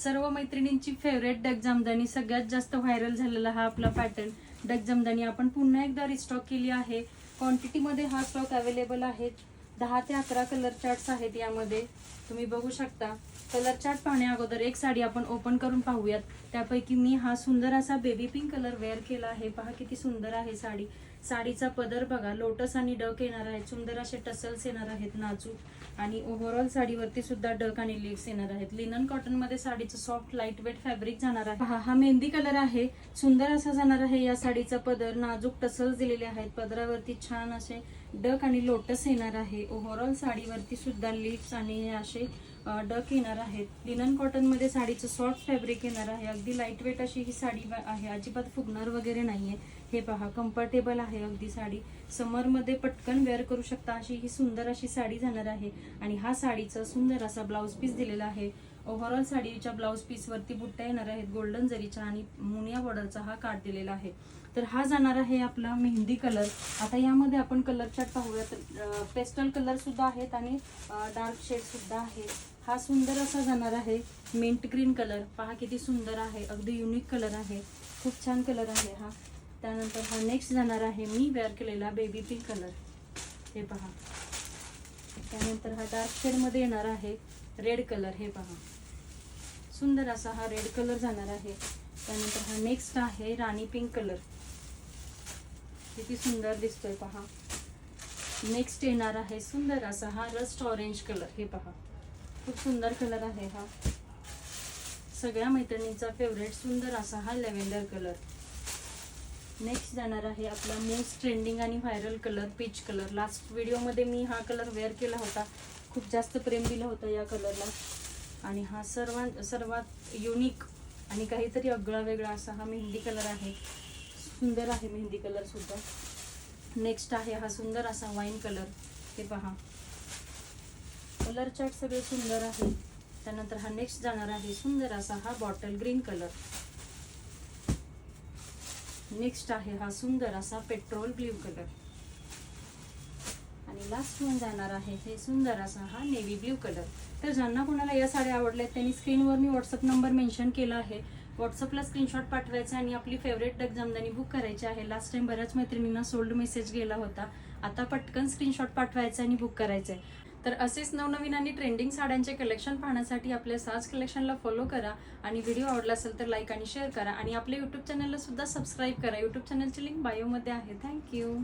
सर्व मैत्रिणींची फेवरेट डग जामदानी, सगळ्यात जास्त व्हायरल झालेला हा आपला पॅटर्न डग जामदानी आपण पुन्हा एकदा रिस्टॉक केली आहे. क्वांटिटीमध्ये हा स्टॉक अवेलेबल आहे. 10 ते 11 कलर चार्ट्स आहेत यामध्ये, तुम्ही बघू शकता. कलर चार्ट पाहण्या अगोदर एक साडी आपण ओपन करून पाहूयात. त्यापैकी मी हा सुंदर असा बेबी पिंक कलर वेअर केला आहे. पहा किती सुंदर आहे साडी. साडीचा पदर बघा, लोटस आणि डक येणार आहेत. सुंदर असे टसल्स येणार आहेत नाजूक, आणि ओव्हरऑल साडीवरती सुद्धा डक आणि लीव्स येणार आहेत. लिनन कॉटन मध्ये साडीचं सॉफ्ट लाईट वेट फॅब्रिक जाणार आहे. हा मेहंदी कलर आहे. सुंदर असा जाणार आहे या साडीचा पदर. नाजूक टसल्स दिलेले आहेत. पदरावरती छान असे डक आणि लोटस येणार आहे. ओव्हरऑल साडीवरती सुद्धा लीव्स आणि असे डक येणार आहेत. लिनन कॉटन मध्ये साडीचं सॉफ्ट फॅब्रिक येणार आहे. अगदी लाईट वेट अशी ही साडी आहे. अजिबात फुगणार वगैरे नाहीये. हे पहा, कम्फर्टेबल आहे अगदी साडी. समर मध्ये पटकन वेअर करू शकता अशी ही सुंदर अशी साडी जाणार आहे. आणि हा साडीचा सुंदर असा ब्लाउज पीस दिलेला आहे. ओव्हरऑल साडीच्या ब्लाउज पीस वरती बुट्ट्या येणार आहेत गोल्डन जरीच्या, आणि मुनिया बॉर्डरचा हा काट दिलेला आहे. तर हा जाणार आहे आपला मेहंदी कलर. आता यामध्ये आपण कलर चार्ट पाहूयात. पेस्टल कलर सुद्धा आहेत आणि डार्क शेड सुद्धा आहे. हा सुंदर असा जाणार आहे मिंट ग्रीन कलर. पहा किती सुंदर आहे, अगदी युनिक कलर आहे, खूप छान कलर आहे हा. त्यानंतर हा नेक्स्ट जाणार आहे मी वेअर केलेला बेबी पिंक कलर. हे पहा. त्यानंतर हा डार्क शेड मध्ये येणार आहे रेड कलर. हे पहा, सुंदर असा हा रेड कलर जाणार आहे. त्यानंतर हा नेक्स्ट आहे राणी पिंक कलर. किती सुंदर दिसतोय पहा. नेक्स्ट येणार आहे सुंदर असा हा रस्ट ऑरेंज कलर. हे पहा, खूप सुंदर कलर आहे हा. सगळ्या मैत्रिणींचा फेवरेट सुंदर असा हा लेव्हेंडर कलर. नेक्स्ट जाणार आहे आपला मोस्ट ट्रेंडिंग आणि viral colour peach colour. Last व्हिडिओमध्ये मी हा कलर वेअर केला होता. खूप जास्त प्रेम दिलं होतं या कलरला. आणि हा सर्वात युनिक आणि काहीतरी आगळा वेगळा असा हा मेहंदी कलर आहे. सुंदर आहे मेहंदी कलर सुद्धा. नेक्स्ट आहे हा सुंदर असा वाईन कलर. हे पहा, कलर चार्ट सगळे सुंदर आहे. त्यानंतर हा नेक्स्ट जाणार आहे सुंदर असा हा बॉटल ग्रीन कलर. नेक्स्ट आहे हा सुंदर असा पेट्रोल ब्ल्यू कलर. आणि लास्ट वन जाणार आहे हे सुंदर असा हा नेव्ही ब्ल्यू कलर. तर ज्यांना कोणाला या साड्या आवडल्या त्यांनी स्क्रीनवर मी व्हॉट्सअप नंबर मेन्शन केला आहे. व्हॉट्सअपला स्क्रीनशॉट पाठवायचा आणि आपली फेवरेट डग जामदानी बुक करायची आहे. लास्ट टाइम बऱ्याच मैत्रिणींना सोल्ड मेसेज गेला होता. आता पटकन स्क्रीनशॉट पाठवायचा आणि बुक करायचं आहे. तर असेच नवनवीन आणि ट्रेंडिंग साड्यांचे कलेक्शन पाहण्यासाठी आपल्या साज कलेक्शनला फॉलो करा. आणि व्हिडिओ आवडला असेल तर लाईक आणि शेअर करा. आणि आपल्या यूट्यूब चॅनलला सुद्धा सबस्क्राईब करा. यूट्यूब चॅनलची लिंक बायोमध्ये आहे. थँक्यू.